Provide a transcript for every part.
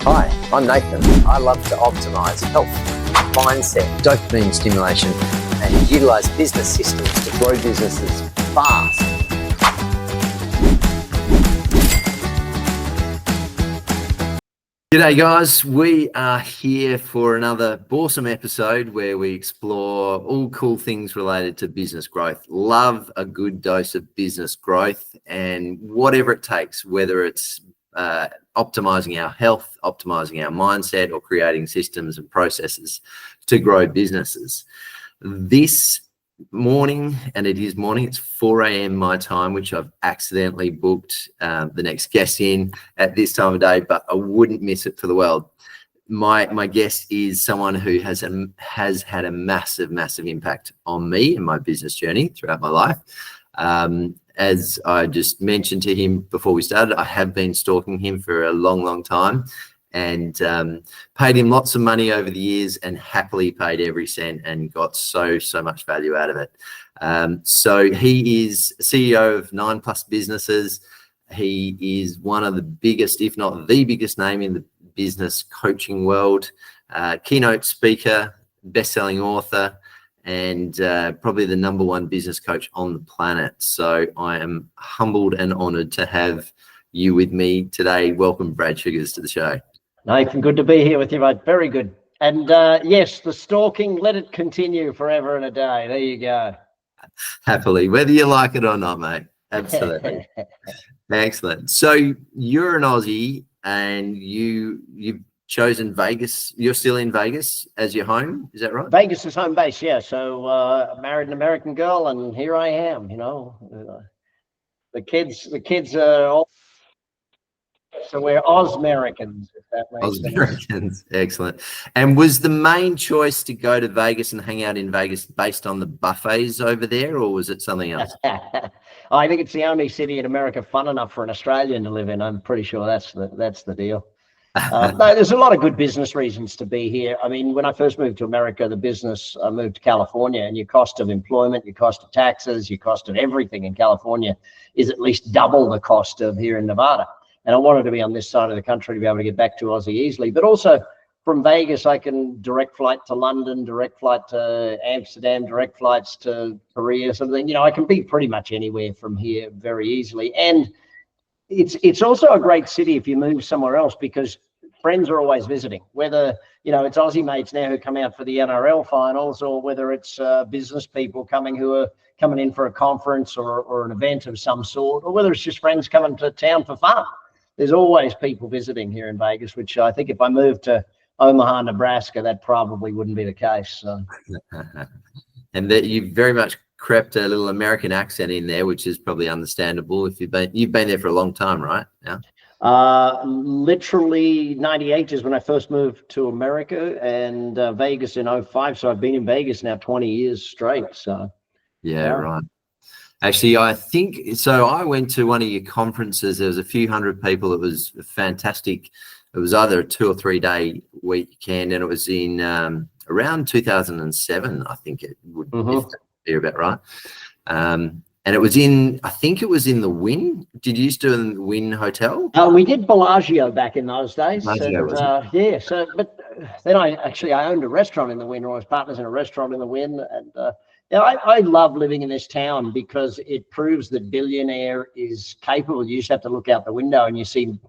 Hi, I'm Nathan. I love to optimize health, mindset, dopamine stimulation, and utilize business systems to grow businesses fast. G'day guys, we are here for another awesome episode where we explore all cool things related to business growth. Love a good dose of business growth and whatever it takes, whether it's optimizing our health, optimizing our mindset, or creating systems and processes to grow businesses. This morning, and it is morning, it's 4 a.m. my time, which I've accidentally booked the next guest in at this time of day, but I wouldn't miss it for the world. My guest is someone who has had a massive impact on me and my business journey throughout my life. As I just mentioned to him before we started, I have been stalking him for a long time, and paid him lots of money over the years and happily paid every cent and got so much value out of it. So he is CEO of 9+ businesses. He is one of the biggest, if not the biggest name in the business coaching world, keynote speaker, best-selling author, and probably the #1 business coach on the planet. So I am humbled and honored to have you with me today. Welcome, Brad Sugars, to the show. Nathan, good to be here with you, mate. Very good. And yes, the stalking, let it continue forever and a day. There you go. Happily, whether you like it or not, mate. Absolutely. Excellent. So you're an Aussie and you've chosen Vegas. You're still in Vegas as your home, is that right? Vegas is home base, yeah. So married an American girl, and here I am. You know, the kids are all. So we're Oz-Americans, if that makes sense. Oz-Americans, excellent. And was the main choice to go to Vegas and hang out in Vegas based on the buffets over there, or was it something else? I think it's the only city in America fun enough for an Australian to live in. I'm pretty sure that's the deal. No, there's a lot of good business reasons to be here. I mean, when I first moved to America, I moved to California, and your cost of employment, your cost of taxes, your cost of everything in California is at least double the cost of here in Nevada. And I wanted to be on this side of the country to be able to get back to Aussie easily. But also from Vegas, I can direct flight to London, direct flight to Amsterdam, direct flights to Korea, something. You know, I can be pretty much anywhere from here very easily. And it's also a great city if you move somewhere else, because friends are always visiting, whether, you know, it's Aussie mates now who come out for the NRL finals, or whether it's business people who are coming in for a conference or an event of some sort, or whether it's just friends coming to town for fun. There's always people visiting here in Vegas, which I think if I moved to Omaha, Nebraska, that probably wouldn't be the case. So. And that you very much crept a little American accent in there, which is probably understandable if you've been there for a long time, right? Yeah. Literally 98 is when I first moved to America, and Vegas in 05. So I've been in Vegas now 20 years straight. So yeah. Right. Actually, I think so. I went to one of your conferences. There was a few hundred people. It was fantastic. It was either a 2 or 3 day weekend, and it was in around 2007. I think it would be about right. And it was I think it was in the Wynn. Did you used to in the Wynn Hotel? We did Bellagio back in those days. Bellagio, yeah. So, but then I owned a restaurant in the Wynn, or I was partners in a restaurant in the Wynn, and yeah, I love living in this town because it proves that billionaire is capable. You just have to look out the window and you see,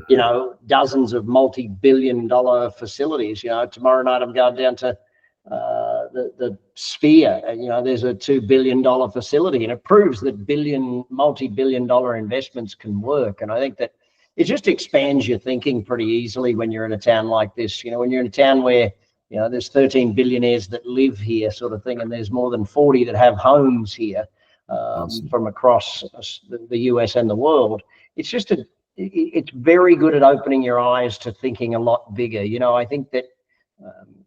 you know, dozens of multi-billion-dollar facilities. You know, tomorrow night I'm going down to the Sphere, and, you know, there's a $2 billion facility, and it proves that multi-billion-dollar investments can work. And I think that it just expands your thinking pretty easily when you're in a town like this. You know, when you're in a town where, you know, there's 13 billionaires that live here, sort of thing, and there's more than 40 that have homes here from across the US and the world. It's just it's very good at opening your eyes to thinking a lot bigger. You know, I think that,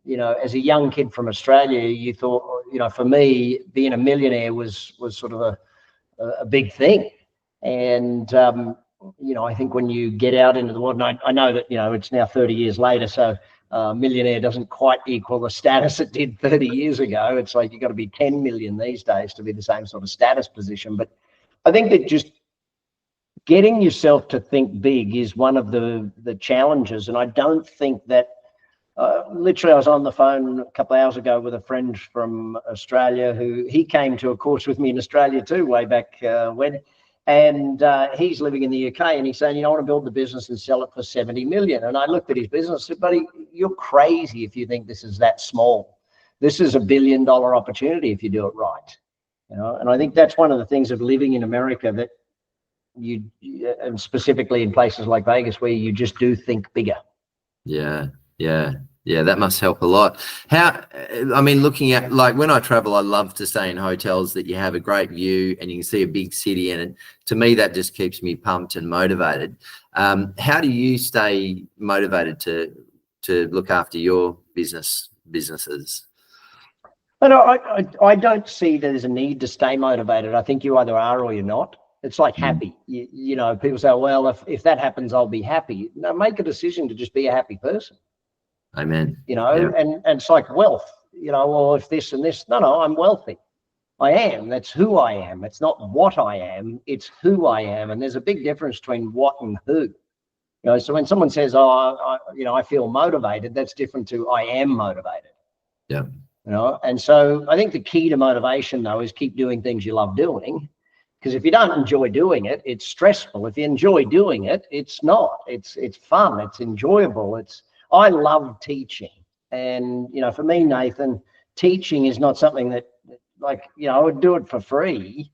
you know, as a young kid from Australia, you thought, you know, for me, being a millionaire was sort of a big thing. And, you know, I think when you get out into the world, and I know that, you know, it's now 30 years later, so millionaire doesn't quite equal the status it did 30 years ago. It's like you got to be 10 million these days to be the same sort of status position. But I think that just getting yourself to think big is one of the challenges. And I don't think that, literally I was on the phone a couple of hours ago with a friend from Australia who he came to a course with me in Australia too, way back when. And he's living in the UK, and he's saying, I want to build the business and sell it for 70 million. And I looked at his business and said, buddy, you're crazy if you think this is that small. This is $1 billion opportunity if you do it right. And I think that's one of the things of living in America, that and specifically in places like Vegas, where you just do think bigger. Yeah, that must help a lot. Looking at, like, when I travel, I love to stay in hotels that you have a great view and you can see a big city, and to me that just keeps me pumped and motivated. How do you stay motivated to look after your businesses? But I don't see there's a need to stay motivated. I think you either are or you're not. It's like happy. People say, well, if that happens, I'll be happy. No, make a decision to just be a happy person. Amen. And it's like wealth, well, if this and this, no, I'm wealthy. I am. That's who I am. It's not what I am, it's who I am. And there's a big difference between what and who. So when someone says, I feel motivated, that's different to I am motivated. Yeah. And so I think the key to motivation, though, is keep doing things you love doing. Because if you don't enjoy doing it, it's stressful. If you enjoy doing it, it's not. It's fun. It's enjoyable. I love teaching. And, for me, Nathan, teaching is not something that, I would do it for free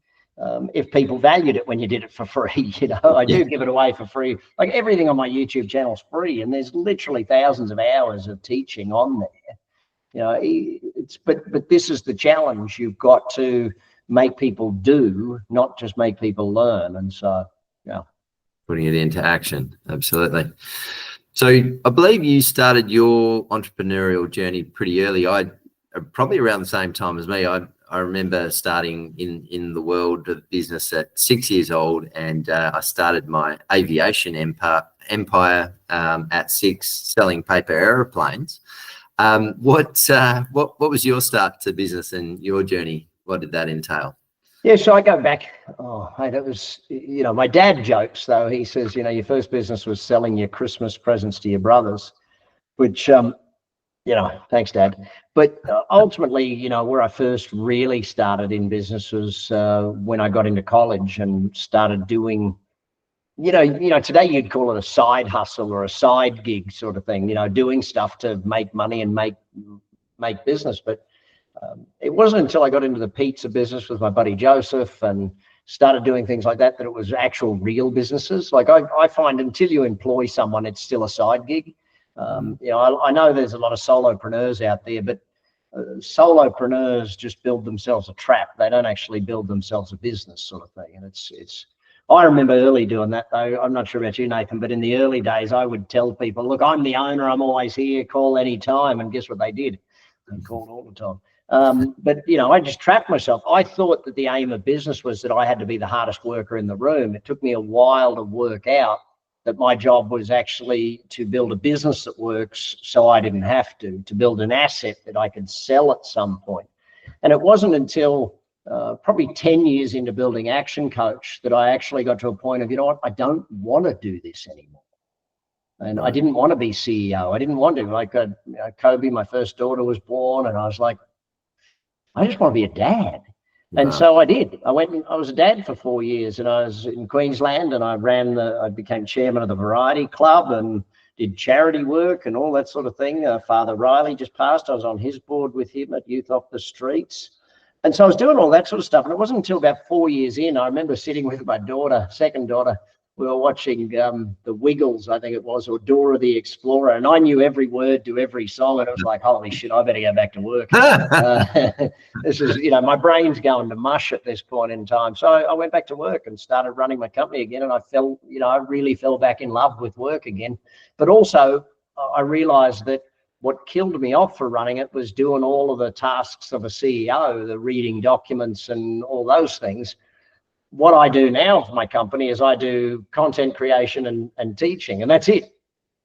if people valued it when you did it for free. I do give it away for free. Like, everything on my YouTube channel is free, and there's literally thousands of hours of teaching on there. But this is the challenge. You've got to make people do, not just make people learn. And so, putting it into action. Absolutely. So I believe you started your entrepreneurial journey pretty early. Probably around the same time as me. I remember starting in the world of business at 6 years old, and I started my aviation empire at 6, selling paper aeroplanes. What was your start to business and your journey? What did that entail? Yeah, so I go back. That was, my dad jokes, though. He says, your first business was selling your Christmas presents to your brothers, which, thanks, Dad. But ultimately, where I first really started in business was when I got into college and started doing, today you'd call it a side hustle or a side gig sort of thing, doing stuff to make money and make business. But it wasn't until I got into the pizza business with my buddy Joseph and started doing things like that it was actual real businesses. Like, I find until you employ someone, it's still a side gig. I know there's a lot of solopreneurs out there, but solopreneurs just build themselves a trap. They don't actually build themselves a business, sort of thing. And I remember early doing that, though. I'm not sure about you, Nathan, but in the early days, I would tell people, look, I'm the owner. I'm always here. Call any time. And guess what they did? They called all the time. But I just trapped myself. I thought that the aim of business was that I had to be the hardest worker in the room. It took me a while to work out that my job was actually to build a business that works, so I didn't have to build an asset that I could sell at some point. And it wasn't until probably 10 years into building ActionCOACH that I actually got to a point of, I don't want to do this anymore. And I didn't want to be CEO. I didn't want to. Kobe, my first daughter, was born, and I was like, I just want to be a dad. And so I did. I was a dad for 4 years, and I was in Queensland, and I became chairman of the Variety Club and did charity work and all that sort of thing. Father Riley just passed. I was on his board with him at Youth Off the Streets. And so I was doing all that sort of stuff. And it wasn't until about 4 years in, I remember sitting with my second daughter, we were watching the Wiggles, I think it was, or Dora the Explorer, and I knew every word to every song, and it was like, holy shit, I better go back to work. This is, my brain's going to mush at this point in time. So I went back to work and started running my company again, and I really fell back in love with work again. But also, I realized that what killed me off for running it was doing all of the tasks of a CEO, the reading documents and all those things. What I do now for my company is I do content creation and teaching, and that's it.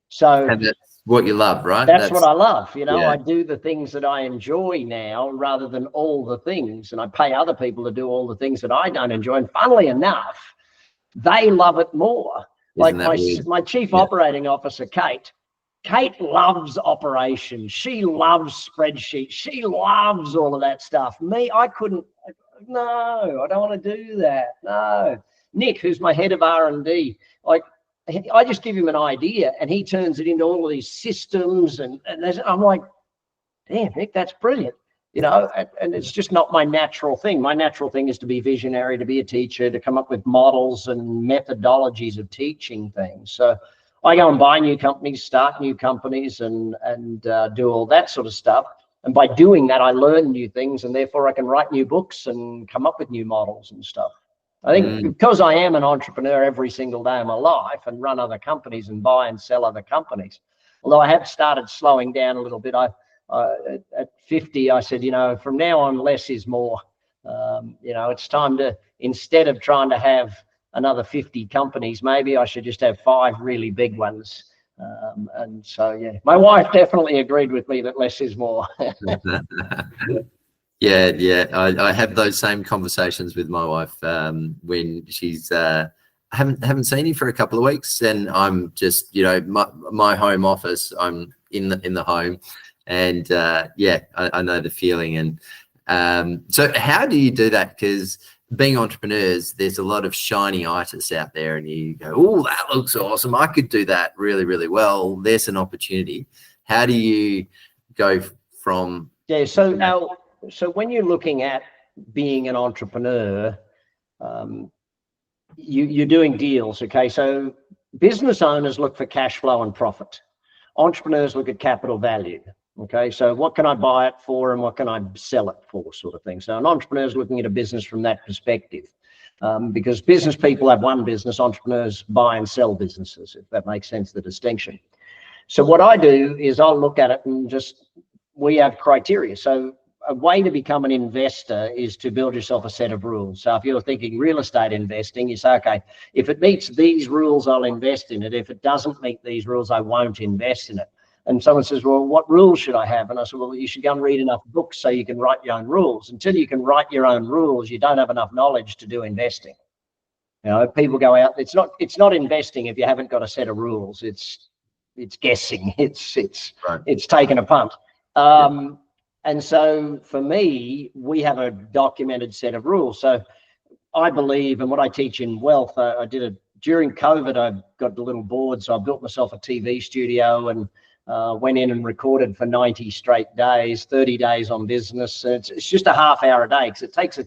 So and that's what you love, right? That's what I love. Yeah. I do the things that I enjoy now rather than all the things, and I pay other people to do all the things that I don't enjoy. And funnily enough, they love it more. Isn't Like that weird? my chief Yeah. operating officer, Kate loves operations. She loves spreadsheets. She loves all of that stuff. Me, I couldn't. No, I don't want to do that. No. Nick, who's my head of R&D, like I just give him an idea and he turns it into all of these systems. And I'm like, damn, Nick, that's brilliant. You know, and it's just not my natural thing. My natural thing is to be visionary, to be a teacher, to come up with models and methodologies of teaching things. So I go and buy new companies, start new companies, and do all that sort of stuff. And by doing that, I learn new things, and therefore I can write new books and come up with new models and stuff. I think because I am an entrepreneur every single day of my life and run other companies and buy and sell other companies, although I have started slowing down a little bit. At 50, I said, you know, from now on, less is more. You know, it's time to, instead of trying to have another 50 companies, maybe I should just have 5 really big ones. And so, yeah, my wife definitely agreed with me that less is more. Yeah. I have those same conversations with my wife when she's I haven't seen you for a couple of weeks, and I'm just, you know, my home office, I'm in the home, and yeah, I know the feeling. And so how do you do that? Because being entrepreneurs, there's a lot of shiny artists out there, and you go, oh, that looks awesome, I could do that really, really well, there's an opportunity. How do you go from So when you're looking at being an entrepreneur, you're doing deals, okay? So business owners look for cash flow and profit. Entrepreneurs look at capital value, okay? So what can I buy it for and what can I sell it for, sort of thing. So an entrepreneur is looking at a business from that perspective, because business people have one business, entrepreneurs buy and sell businesses, if that makes sense, the distinction. So what I do is I'll look at it and we have criteria. So a way to become an investor is to build yourself a set of rules. So if you're thinking real estate investing, you say, okay, if it meets these rules, I'll invest in it. If it doesn't meet these rules, I won't invest in it. And someone says, well, what rules should I have? And I said, well, you should go and read enough books so you can write your own rules. Until you can write your own rules, you don't have enough knowledge to do investing. You know, people go out, it's not investing if you haven't got a set of rules. It's guessing. It's taking a punt. And so for me, we have a documented set of rules. So I believe, and what I teach in wealth, I did it during COVID. I got the little board, so I built myself a TV studio and went in and recorded for 90 straight days, 30 days on business. It's just a half hour a day, because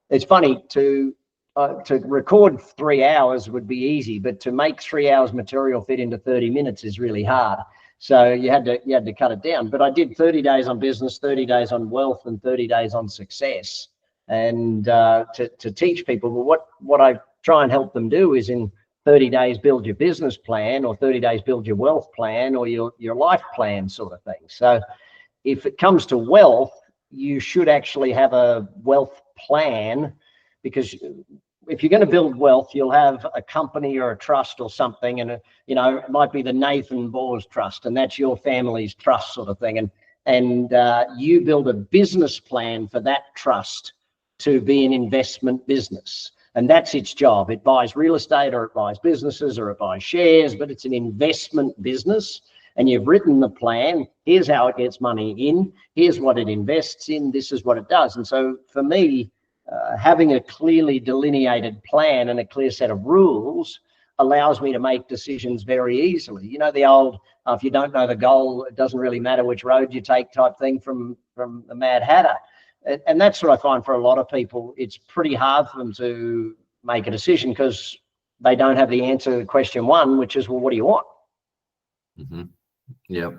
it's funny to record 3 hours would be easy, but to make 3 hours material fit into 30 minutes is really hard. So you had to cut it down. But I did 30 days on business, 30 days on wealth, and 30 days on success, and to teach people. But what I try and help them do is in 30 days build your business plan, or 30 days build your wealth plan, or your life plan, sort of thing. So if it comes to wealth, you should actually have a wealth plan, because if you're going to build wealth, you'll have a company or a trust or something, and you know, it might be the Nathan Baws Trust, and that's your family's trust, sort of thing. And you build a business plan for that trust to be an investment business, and that's its job. It buys real estate, or it buys businesses, or it buys shares, but it's an investment business. And you've written the plan. Here's how it gets money in. Here's what it invests in. This is what it does. And so for me, having a clearly delineated plan and a clear set of rules allows me to make decisions very easily. You know, the old, if you don't know the goal, it doesn't really matter which road you take type thing from the Mad Hatter. And that's what I find for a lot of people. It's pretty hard for them to make a decision because they don't have the answer to question one, which is, well, what do you want? Mm-hmm. Yeah.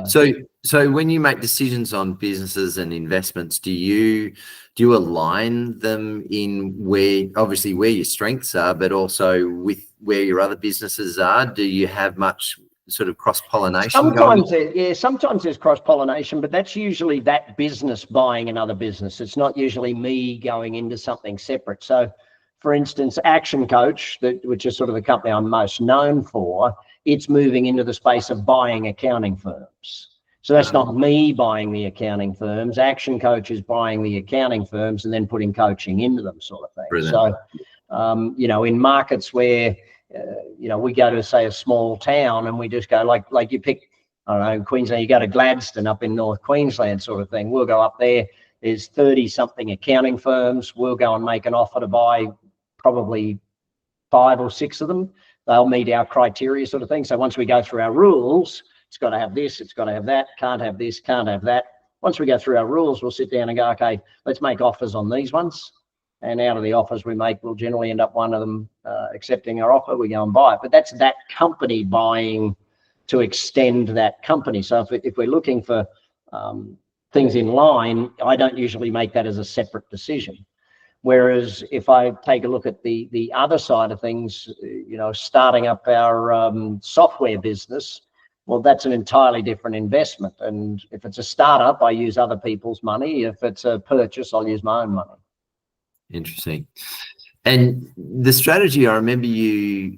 So when you make decisions on businesses and investments, do you align them in where your strengths are, but also with where your other businesses are? Do you have much sort of cross-pollination? Sometimes there's cross-pollination, but that's usually that business buying another business. It's not usually me going into something separate. So for instance, ActionCOACH, which is sort of the company I'm most known for, it's moving into the space of buying accounting firms. So that's not me buying the accounting firms. ActionCOACH is buying the accounting firms and then putting coaching into them, sort of thing. Brilliant. In markets where, we go to, say, a small town and we just go like you pick, I don't know, Queensland, you go to Gladstone up in North Queensland sort of thing. We'll go up there. There's 30-something accounting firms. We'll go and make an offer to buy probably 5 or 6 of them. They'll meet our criteria sort of thing. So once we go through our rules, it's got to have this, it's got to have that, can't have this, can't have that. Once we go through our rules, we'll sit down and go, okay, let's make offers on these ones. And out of the offers we make, we'll generally end up one of them accepting our offer. We go and buy it. But that's that company buying to extend that company. So if we're looking for things in line, I don't usually make that as a separate decision. Whereas if I take a look at the other side of things, starting up our software business, well, that's an entirely different investment. And if it's a startup, I use other people's money. If it's a purchase, I'll use my own money. Interesting. And the strategy, I remember you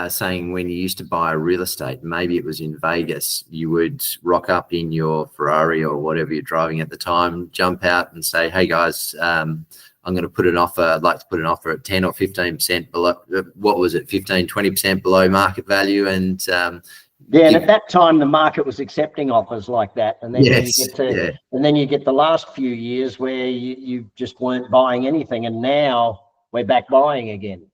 saying when you used to buy real estate, maybe it was in Vegas, you would rock up in your Ferrari or whatever you're driving at the time, jump out and say, hey guys, I'm going to put an offer. I'd like to put an offer at 10 or 15% below. What was it? 15, 20% below market value. And and at that time, the market was accepting offers like that. And then you get the last few years where you just weren't buying anything. And now we're back buying again.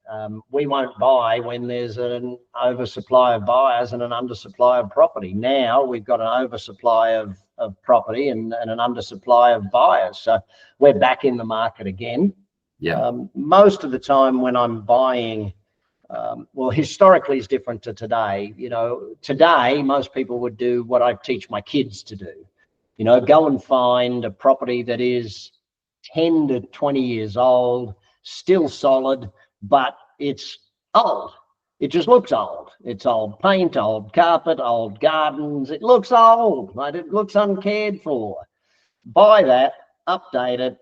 We won't buy when there's an oversupply of buyers and an undersupply of property. Now we've got an oversupply of property and an undersupply of buyers. So we're back in the market again. Most of the time when I'm buying, historically is different to today. Today, most people would do what I teach my kids to do. Go and find a property that is 10 to 20 years old, still solid, but it's old. It just looks old. It's old paint, old carpet, old gardens. It looks old, right? It looks uncared for. Buy that, update it.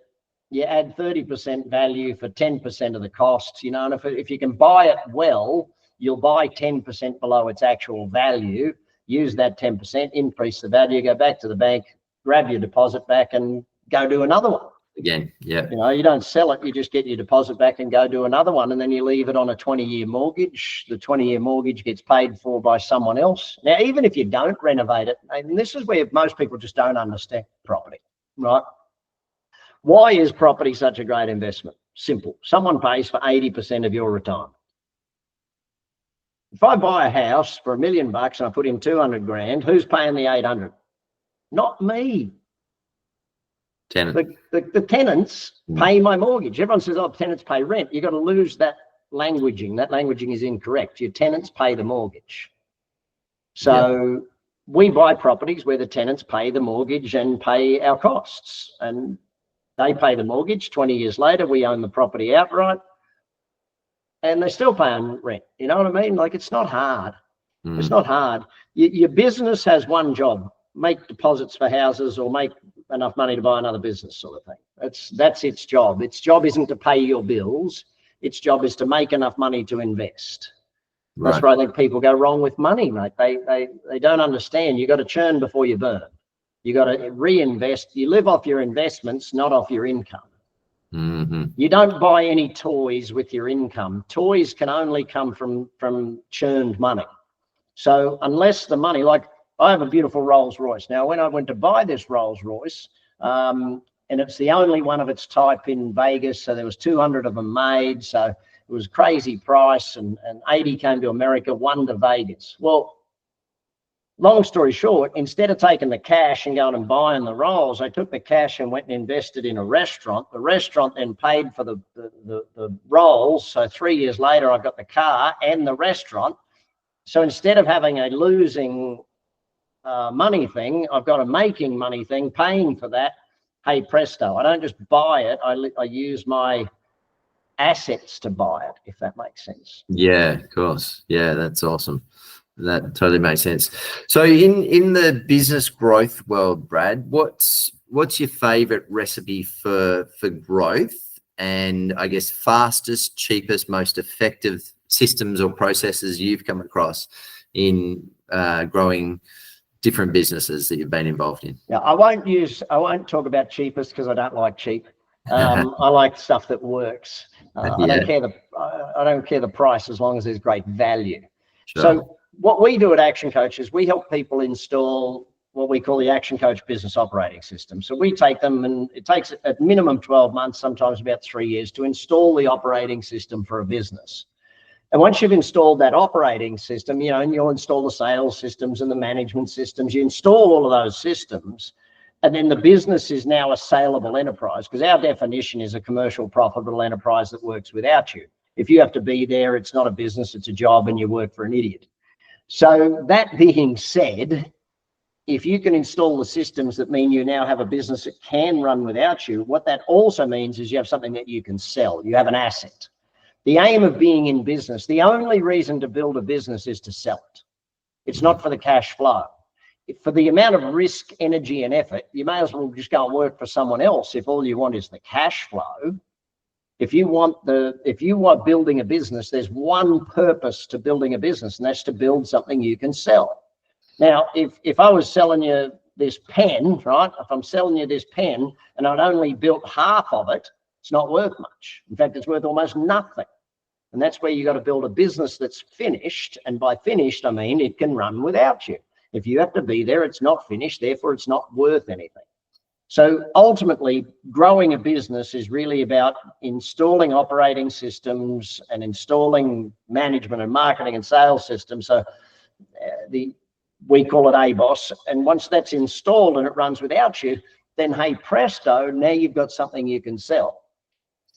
You add 30% value for 10% of the costs, and if you can buy it well, you'll buy 10% below its actual value, use that 10%, increase the value, go back to the bank, grab your deposit back and go do another one. Again, you don't sell it, you just get your deposit back and go do another one, and then you leave it on a 20-year mortgage. The 20-year mortgage gets paid for by someone else. Now, even if you don't renovate it, and this is where most people just don't understand property, right? Why is property such a great investment? Simple. Someone pays for 80% of your retirement. If I buy a house for $1 million and I put in 200 grand, who's paying the 800? Not me. Tenant. The tenants pay my mortgage. Everyone says, oh, tenants pay rent. You've got to lose that languaging. That languaging is incorrect. Your tenants pay the mortgage. So we buy properties where the tenants pay the mortgage and pay our costs. And they pay the mortgage. 20 years later, we own the property outright. And they're still paying rent. You know what I mean? Like, it's not hard. It's not hard. Your business has one job: make deposits for houses or make enough money to buy another business, sort of thing. That's its job. Its job isn't to pay your bills. Its job is to make enough money to invest. Right. That's where I think people go wrong with money, mate. They don't understand. You got to churn before you burn. You got to reinvest. You live off your investments, not off your income. You don't buy any toys with your income. Toys can only come from churned money. So unless the money, like, I have a beautiful Rolls Royce. Now, when I went to buy this Rolls Royce, and it's the only one of its type in Vegas, so there was 200 of them made, so it was a crazy price, and 80 came to America, 1 to Vegas. Well, long story short, instead of taking the cash and going and buying the Rolls, I took the cash and went and invested in a restaurant. The restaurant then paid for the Rolls, so 3 years later, I got the car and the restaurant. So instead of having a losing money thing, I've got a making money thing, paying for that. Hey, presto. I don't just buy it. I use my assets to buy it, if that makes sense. Yeah, of course. Yeah, that's awesome. That totally makes sense. So in the business growth world, Brad, what's your favorite recipe for growth, and I guess fastest, cheapest, most effective systems or processes you've come across in growing different businesses that you've been involved in? Yeah, I won't talk about cheapest because I don't like cheap. I like stuff that works. I don't care the price as long as there's great value. Sure. So what we do at ActionCOACH is we help people install what we call the ActionCOACH business operating system. So we take them, and it takes at minimum 12 months, sometimes about 3 years, to install the operating system for a business. And once you've installed that operating system, and you'll install the sales systems and the management systems, you install all of those systems, and then the business is now a saleable enterprise, because our definition is a commercial, profitable enterprise that works without you. If you have to be there, it's not a business, it's a job, and you work for an idiot. So that being said, if you can install the systems that mean you now have a business that can run without you, what that also means is you have something that you can sell. You have an asset. The aim of being in business, the only reason to build a business is to sell it. It's not for the cash flow. For the amount of risk, energy, and effort, you may as well just go and work for someone else if all you want is the cash flow. If you are building a business, there's one purpose to building a business, and that's to build something you can sell. Now, if I was selling you this pen, right? If I'm selling you this pen and I'd only built half of it, it's not worth much. In fact, it's worth almost nothing. And that's where you got to build a business that's finished. And by finished, I mean it can run without you. If you have to be there, it's not finished, therefore it's not worth anything. So ultimately, growing a business is really about installing operating systems and installing management and marketing and sales systems. So we call it ABOS. And once that's installed and it runs without you, then hey, presto, now you've got something you can sell.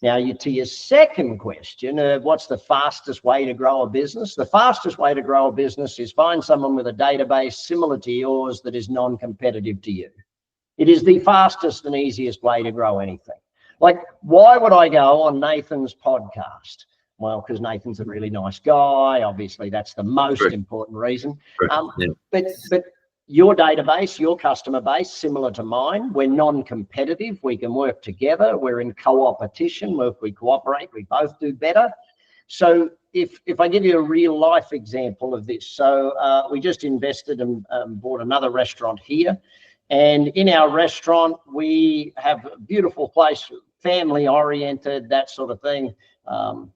Now, to your second question, what's the fastest way to grow a business? The fastest way to grow a business is find someone with a database similar to yours that is non-competitive to you. It is the fastest and easiest way to grow anything. Like, why would I go on Nathan's podcast? Well, because Nathan's a really nice guy. Obviously, that's the most important reason. But your database, your customer base, similar to mine, we're non-competitive. We can work together. We're in co-opetition. If we cooperate, we both do better. So if I give you a real life example of this, so we just invested and bought another restaurant here. And in our restaurant, we have a beautiful place, family oriented, that sort of thing.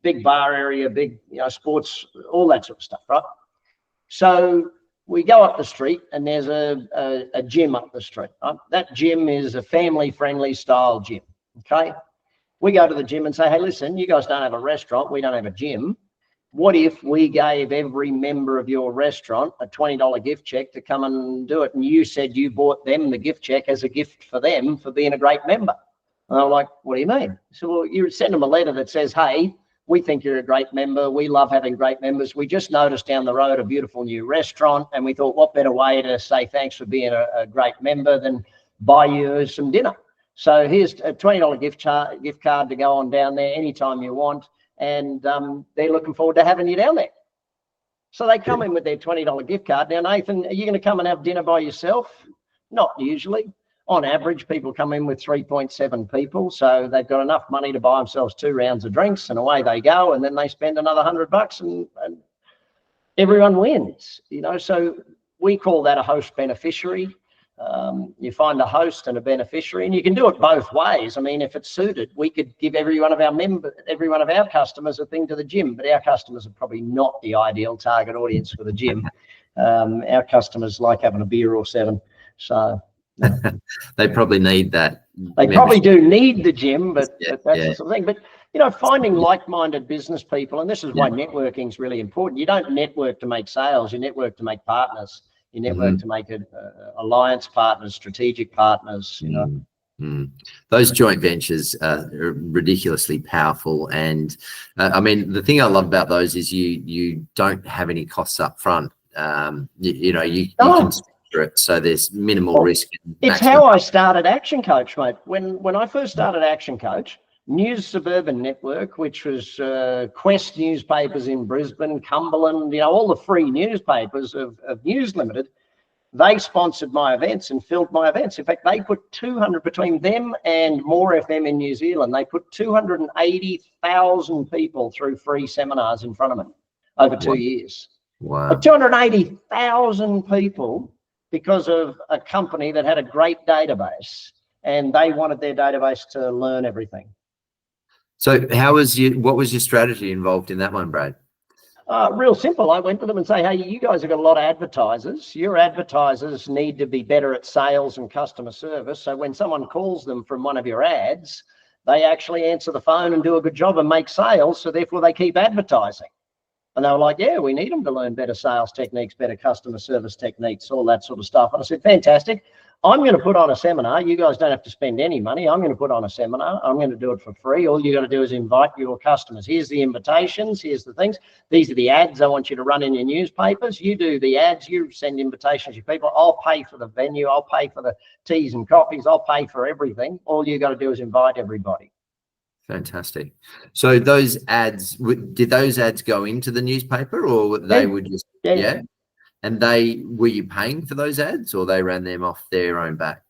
Big bar area, big, sports, all that sort of stuff, right? So we go up the street and there's a gym up the street. Right? That gym is a family-friendly style gym, okay? We go to the gym and say, hey, listen, you guys don't have a restaurant. We don't have a gym. What if we gave every member of your restaurant a $20 gift check to come and do it? And you said you bought them the gift check as a gift for them for being a great member. And I'm like, what do you mean? So, well, you send them a letter that says, hey, we think you're a great member. We love having great members. We just noticed down the road a beautiful new restaurant, and we thought, what better way to say thanks for being a great member than buy you some dinner? So here's a $20 gift card to go on down there anytime you want, and they're looking forward to having you down there. So they come in with their $20 gift card. Now, Nathan, are you going to come and have dinner by yourself? Not usually. On average, people come in with 3.7 people, so they've got enough money to buy themselves 2 rounds of drinks, and away they go, and then they spend another $100 and everyone wins, So we call that a host beneficiary. You find a host and a beneficiary, and you can do it both ways. I mean, if it's suited, we could give every one of our customers a thing to the gym, but our customers are probably not the ideal target audience for the gym. Our customers like having a beer or 7, so. They probably need that. They probably do need the gym, but that's the sort of thing. But finding like-minded business people, and this is why networking is really important. You don't network to make sales; you network to make partners. You network to make alliance partners, strategic partners. Those joint ventures are ridiculously powerful, and I mean, the thing I love about those is you don't have any costs up front. You can. So there's minimal risk. It's how I started ActionCOACH, mate. When I first started ActionCOACH, News Suburban Network, which was Quest newspapers in Brisbane, Cumberland, all the free newspapers of News Limited, they sponsored my events and filled my events. In fact, they put 200 between them and More FM in New Zealand. They put 280,000 people through free seminars in front of me over 2 years. Wow. 280,000 people. Because of a company that had a great database, and they wanted their database to learn everything. So what was your strategy involved in that one, Brad? Real simple. I went to them and say, hey, you guys have got a lot of advertisers. Your advertisers need to be better at sales and customer service. So when someone calls them from one of your ads, they actually answer the phone and do a good job and make sales. So therefore they keep advertising. And they were like, yeah, we need them to learn better sales techniques, better customer service techniques, all that sort of stuff. And I said, fantastic. I'm going to put on a seminar. You guys don't have to spend any money. I'm going to put on a seminar. I'm going to do it for free. All you got to do is invite your customers. Here's the invitations. Here's the things. These are the ads I want you to run in your newspapers. You do the ads. You send invitations to people. I'll pay for the venue. I'll pay for the teas and coffees. I'll pay for everything. All you got to do is invite everybody. Fantastic. So those ads, did those ads go into the newspaper, or they would just, yeah? And were you paying for those ads, or they ran them off their own back?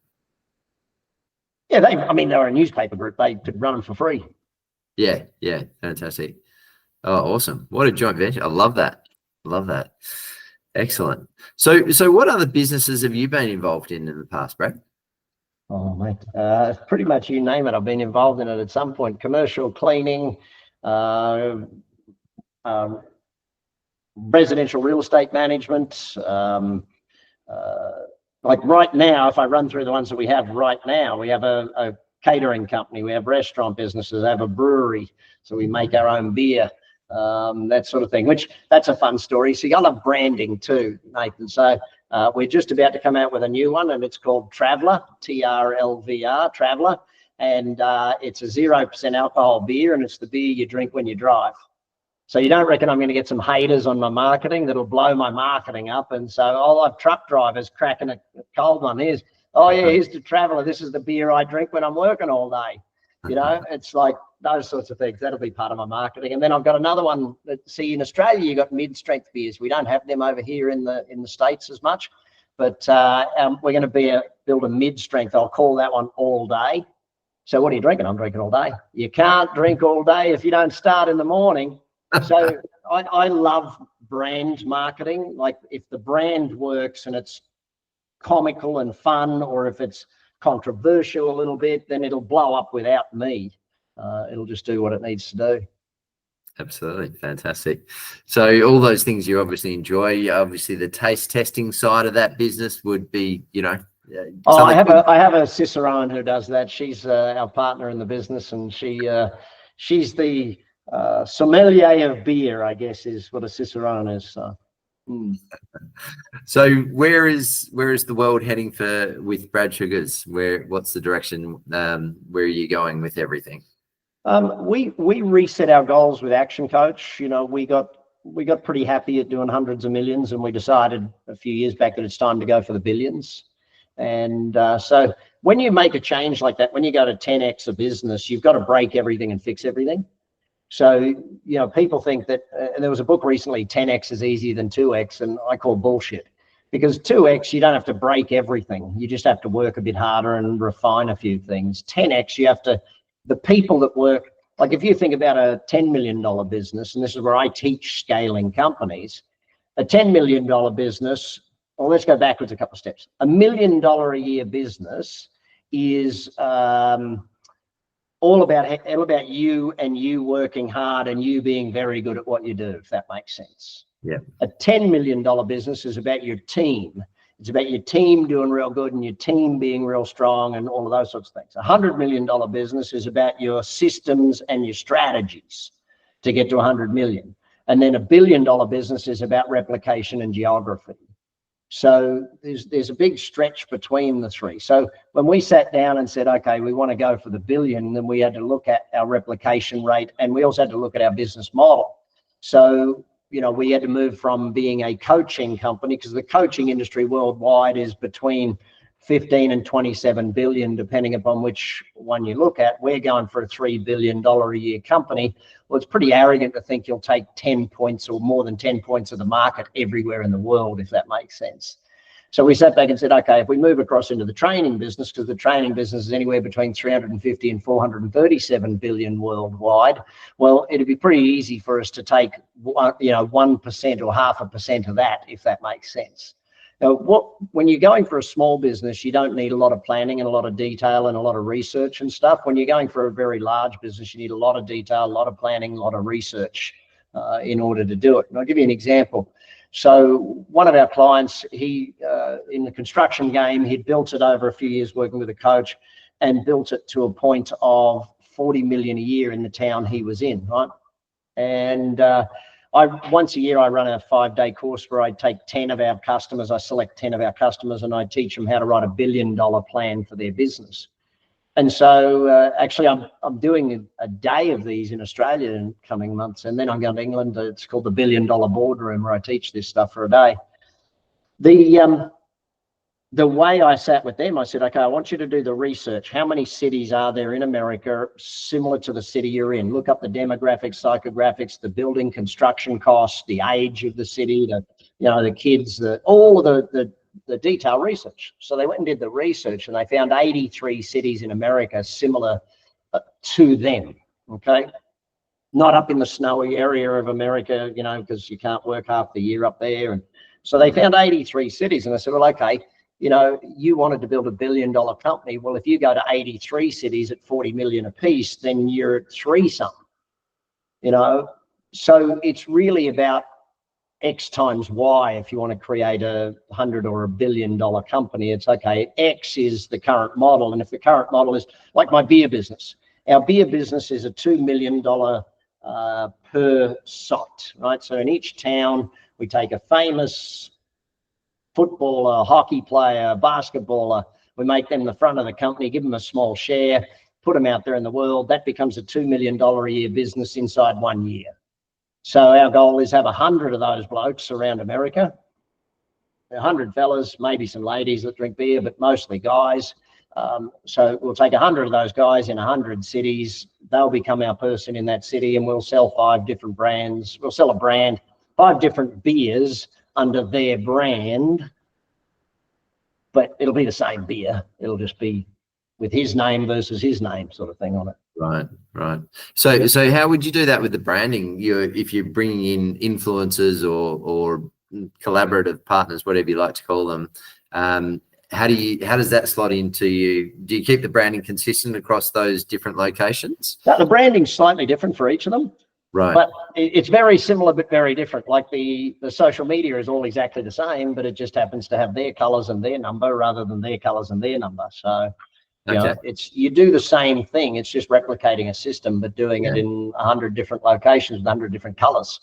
Yeah, they were a newspaper group. They could run them for free. Yeah, fantastic. Oh, awesome. What a joint venture. I love that. Excellent. So what other businesses have you been involved in the past, Brad? Oh, mate, pretty much you name it. I've been involved in it at some point. Commercial cleaning, residential real estate management. Like right now, if I run through the ones that we have right now, we have a catering company, we have restaurant businesses, I have a brewery, so we make our own beer, that sort of thing, which that's a fun story. So I love branding too, Nathan. So we're just about to come out with a new one, and it's called Traveller, TRLVR, Traveller, and it's a 0% alcohol beer, and it's the beer you drink when you drive. So you don't reckon I'm going to get some haters on my marketing that'll blow my marketing up? And so I'll have truck drivers cracking a cold one. Here's the Traveller. This is the beer I drink when I'm working all day. You know, it's like those sorts of things. That'll be part of my marketing. And then I've got another one that, see, in Australia, you've got mid-strength beers. We don't have them over here in the States as much, but we're going to build a mid-strength. I'll call that one All Day. So what are you drinking? I'm drinking all day. You can't drink all day if you don't start in the morning. So I love brand marketing. Like if the brand works and it's comical and fun, or if it's controversial a little bit, then it'll blow up without me. It'll just do what it needs to do. Absolutely. Fantastic. So all those things you obviously enjoy. Obviously the taste testing side of that business would be, you know, I have a Cicerone who does that. She's our partner in the business, and she's the sommelier of beer, I guess, is what a Cicerone is. So, So where is the world heading with Brad Sugars? What's the direction? Where are you going with everything? We reset our goals with ActionCOACH. You know, we got pretty happy at doing hundreds of millions, and we decided a few years back that it's time to go for the billions. And so when you make a change like that, when you go to 10x a business, you've got to break everything and fix everything. So, you know, people think that, and there was a book recently, 10x is easier than 2x, and I call bullshit, because 2x, you don't have to break everything. You just have to work a bit harder and refine a few things. 10x, the people that work, like if you think about a $10 million business, and this is where I teach scaling companies, a $10 million business, well, let's go backwards a couple of steps. $1 million a year business is all about you, and you working hard, and you being very good at what you do, if that makes sense. Yeah. A $10 million business is about your team. It's about your team doing real good and your team being real strong and all of those sorts of things. A $100 million business is about your systems and your strategies to get to 100 million. And then $1 billion business is about replication and geography. So there's a big stretch between the three. So when we sat down and said, okay, we want to go for the billion, then we had to look at our replication rate, and we also had to look at our business model. So, you know, we had to move from being a coaching company, because the coaching industry worldwide is between 15 and 27 billion, depending upon which one you look at. We're going for a $3 billion a year company. Well, it's pretty arrogant to think you'll take 10 points or more than 10 points of the market everywhere in the world, if that makes sense. So we sat back and said, okay, if we move across into the training business, because the training business is anywhere between 350 and 437 billion worldwide, well, it'd be pretty easy for us to take, 1% or 0.5% of that, if that makes sense. When you're going for a small business, you don't need a lot of planning and a lot of detail and a lot of research and stuff. When you're going for a very large business, you need a lot of detail, a lot of planning, a lot of research in order to do it. And I'll give you an example. So one of our clients, he in the construction game, he'd built it over a few years working with a coach and built it to a point of 40 million a year in the town he was in, right? And once a year, I run a 5-day course where I take 10 of our customers, I select 10 of our customers, and I teach them how to write a $1 billion plan for their business. And so actually, I'm doing a day of these in Australia in coming months, and then I'm going to England. It's called the $1 Billion Boardroom, where I teach this stuff for a day. The way I sat with them, I said, okay, I want you to do the research. How many cities are there in America similar to the city you're in? Look up the demographics, psychographics, the building construction costs, the age of the city, the kids, all of the detailed research. So they went and did the research, and they found 83 cities in America similar to them, okay? Not up in the snowy area of America, because you can't work half the year up there. And so they found 83 cities, and I said, well, okay, you wanted to build $1 billion company. Well, if you go to 83 cities at 40 million apiece, then you're at 3-something, So it's really about X times Y. If you want to create a 100 or $1 billion company, it's okay. X is the current model. And if the current model is like my beer business, our beer business is a $2 million per site, right? So in each town, we take a famous footballer, hockey player, basketballer, we make them the front of the company, give them a small share, put them out there in the world. That becomes a $2 million a year business inside 1 year. So our goal is have 100 of those blokes around America, 100 fellas, maybe some ladies that drink beer, but mostly guys. So we'll take 100 of those guys in 100 cities. They'll become our person in that city, and we'll sell 5 different brands. We'll sell a brand, 5 different beers under their brand, but it'll be the same beer. It'll just be with his name versus his name sort of thing on it. Right. So how would you do that with the branding? If you're bringing in influencers or collaborative partners, whatever you like to call them, how does that slot into you? Do you keep the branding consistent across those different locations? The branding's slightly different for each of them. Right. But it's very similar, but very different. Like the social media is all exactly the same, but it just happens to have their colors and their number rather than their colors and their number. So, you do the same thing. It's just replicating a system, but doing it in 100 different locations with 100 different colors.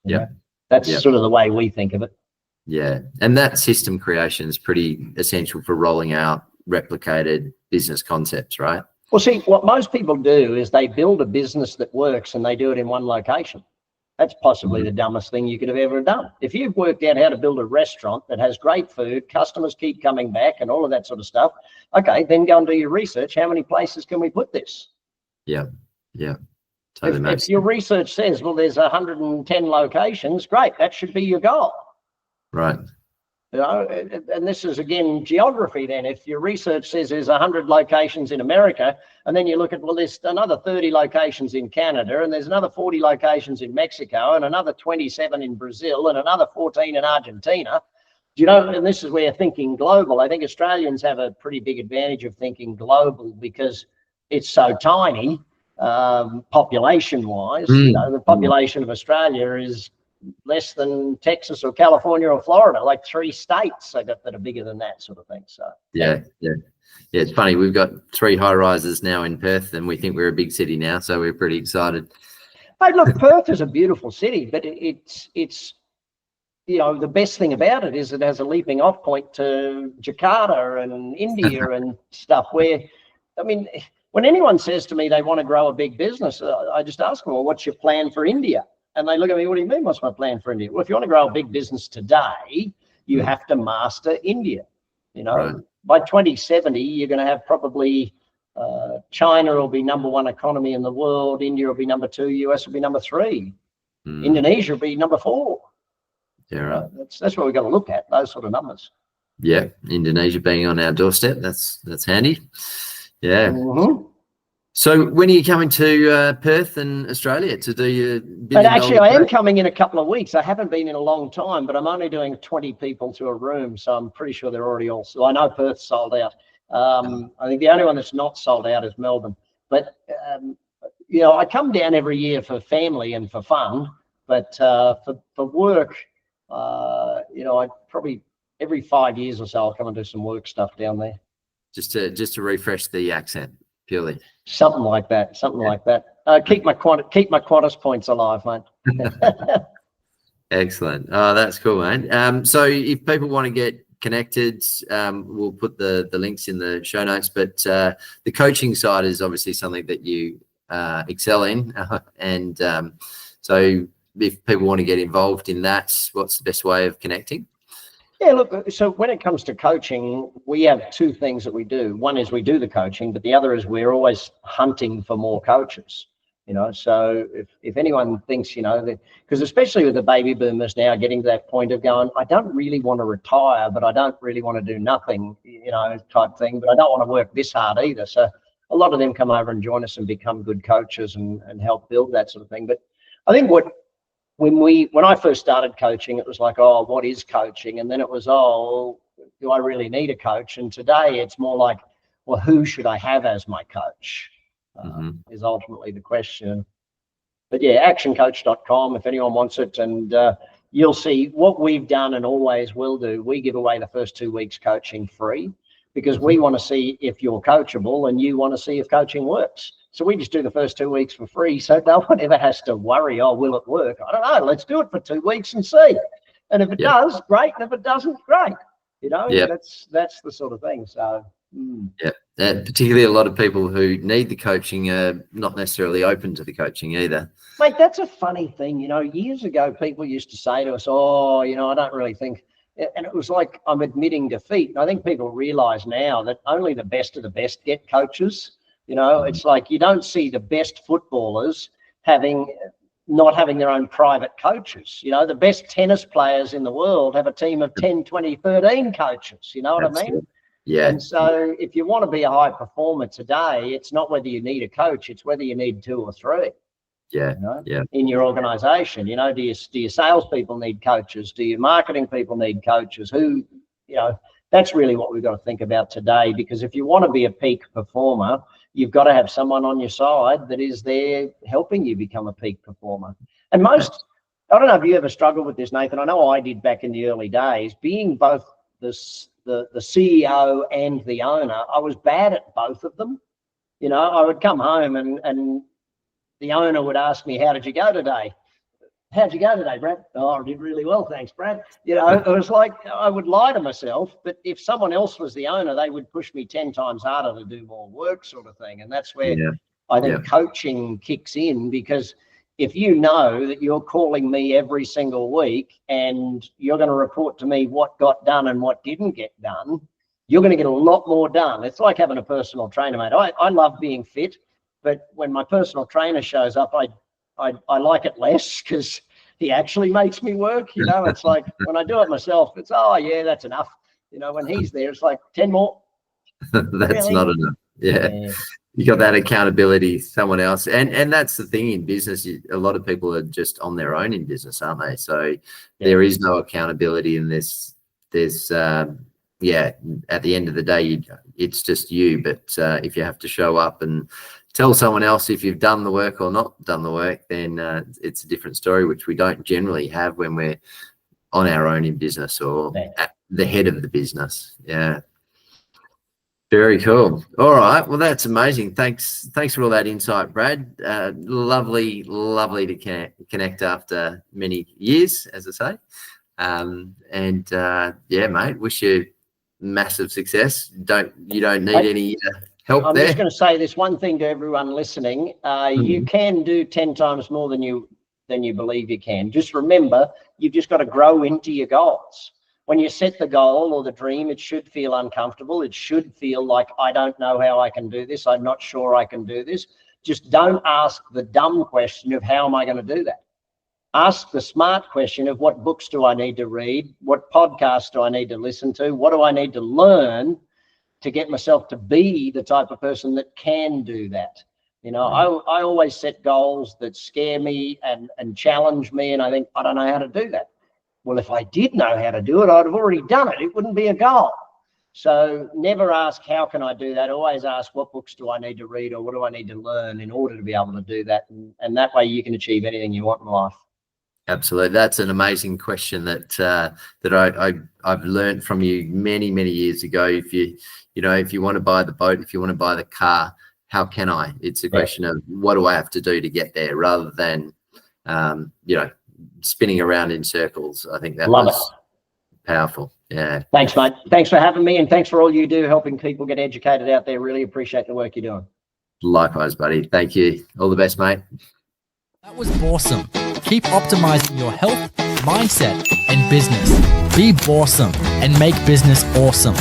Yeah. That's sort of the way we think of it. Yeah. And that system creation is pretty essential for rolling out replicated business concepts, right? Well, see, what most people do is they build a business that works and they do it in one location. That's possibly the dumbest thing you could have ever done. If you've worked out how to build a restaurant that has great food, customers keep coming back and all of that sort of stuff, okay, then go and do your research. How many places can we put this? Yeah. Totally if your research says, well, there's 110 locations, great, that should be your goal. Right. And this is, again, geography then. If your research says there's 100 locations in America, and then you look at, well, there's another 30 locations in Canada, and there's another 40 locations in Mexico, and another 27 in Brazil, and another 14 in Argentina. And this is where thinking global. I think Australians have a pretty big advantage of thinking global because it's so tiny, population-wise. The population of Australia is less than Texas or California or Florida, like 3 states that are bigger than that sort of thing. So yeah, it's funny, we've got 3 high rises now in Perth and we think we're a big city now, so we're pretty excited. Hey, look, Perth is a beautiful city, but it's the best thing about it is it has a leaping off point to Jakarta and India and stuff, where, I mean, when anyone says to me they want to grow a big business, I just ask them, well, what's your plan for India? And they look at me, what do you mean, what's my plan for India? Well, if you want to grow a big business today, you have to master India. Right. By 2070, you're going to have probably China will be #1 economy in the world. India will be #2. US will be #3. Indonesia will be #4. Yeah, right. That's what we've got to look at, those sort of numbers. Yeah, Indonesia being on our doorstep, that's handy. Yeah. So when are you coming to Perth and Australia to do your $1 billion? And actually, I am coming in a couple of weeks. I haven't been in a long time, but I'm only doing 20 people to a room, so I'm pretty sure they're already all. So I know Perth's sold out. I think the only one that's not sold out is Melbourne. But you know, I come down every year for family and for fun, but for work, you know, I probably every 5 years or so I'll come and do some work stuff down there. Just to refresh the accent purely. Something like that. Keep my Qantas points alive, mate. Excellent. Oh, that's cool, man. So if people want to get connected, we'll put the links in the show notes. But the coaching side is obviously something that you excel in, and so if people want to get involved in that, what's the best way of connecting? Yeah, look, so when it comes to coaching, we have two things that we do. One is we do the coaching, but the other is we're always hunting for more coaches, you know. So if anyone thinks, you know, because especially with the baby boomers now getting to that point of going, I don't really want to retire, but I don't really want to do nothing, you know, type thing, but I don't want to work this hard either. So a lot of them come over and join us and become good coaches and help build that sort of thing. But I think when I first started coaching, it was like, oh, what is coaching? And then it was, oh, do I really need a coach? And today it's more like, well, who should I have as my coach? Is ultimately the question. But yeah, actioncoach.com if anyone wants it. And you'll see what we've done and always will do. We give away the first 2 weeks coaching free because we want to see if you're coachable and you want to see if coaching works. So we just do the first 2 weeks for free. So no one ever has to worry, oh, will it work? I don't know. Let's do it for 2 weeks and see. And if it does, great. And if it doesn't, great. You know, that's the sort of thing. So, particularly a lot of people who need the coaching are not necessarily open to the coaching either. Mate, that's a funny thing. You know, years ago, people used to say to us, oh, you know, I don't really think. And it was like I'm admitting defeat. And I think people realize now that only the best of the best get coaches. You know, it's like you don't see the best footballers not having their own private coaches. You know, the best tennis players in the world have a team of 10, 20, 13 coaches. You know what I mean? Good. Yeah. And so if you want to be a high performer today, it's not whether you need a coach, it's whether you need 2 or 3. Yeah. You know, yeah. in your organization, you know, do your salespeople need coaches? Do your marketing people need coaches? Who, you know, that's really what we've got to think about today, because if you want to be a peak performer, you've got to have someone on your side that is there helping you become a peak performer. And I don't know if you ever struggled with this, Nathan. I know I did back in the early days, being both the CEO and the owner. I was bad at both of them. You know, I would come home and the owner would ask me, how did you go today? How'd you go today, Brad? Oh, I did really well, thanks, Brad. You know, it was like I would lie to myself, but if someone else was the owner, they would push me 10 times harder to do more work, sort of thing. And that's where I think coaching kicks in, because if you know that you're calling me every single week and you're going to report to me what got done and what didn't get done, you're going to get a lot more done. It's like having a personal trainer, mate. I love being fit, but when my personal trainer shows up, I like it less because he actually makes me work. You know, it's like when I do it myself, it's, oh yeah, that's enough. You know, when he's there, it's like 10 more. That's really? Not enough. Yeah. You got that accountability, someone else. And that's the thing in business. A lot of people are just on their own in business, aren't they? So there is no accountability in this. There's at the end of the day, it's just you. But if you have to show up and tell someone else if you've done the work or not done the work, then it's a different story, which we don't generally have when we're on our own in business or at the head of the business. Yeah. Very cool. All right. Well, that's amazing. Thanks for all that insight, Brad. Lovely to connect after many years, as I say. Mate, wish you massive success. You don't need any help I'm there. just going to say this one thing to everyone listening. You can do 10 times more than you believe you can. Just remember, you've just got to grow into your goals. When you set the goal or the dream, it should feel uncomfortable. It should feel like, I don't know how I can do this. I'm not sure I can do this. Just don't ask the dumb question of how am I going to do that? Ask the smart question of what books do I need to read? What podcasts do I need to listen to? What do I need to learn to get myself to be the type of person that can do that? I always set goals that scare me and challenge me, and I think, I don't know how to do that. Well, if I did know how to do it, I'd have already done it. It wouldn't be a goal. So never ask, how can I do that? Always ask, what books do I need to read, or what do I need to learn in order to be able to do that? And that way you can achieve anything you want in life. Absolutely. That's an amazing question that I've learned from you many years ago. If you want to buy the boat, if you want to buy the car, how can I? It's a question of what do I have to do to get there, rather than spinning around in circles. I think that was powerful. Yeah. Thanks, mate. Thanks for having me, and thanks for all you do helping people get educated out there. Really appreciate the work you're doing. Likewise, buddy. Thank you. All the best, mate. That was awesome. Keep optimizing your health, mindset, and business. Be awesome and make business awesome.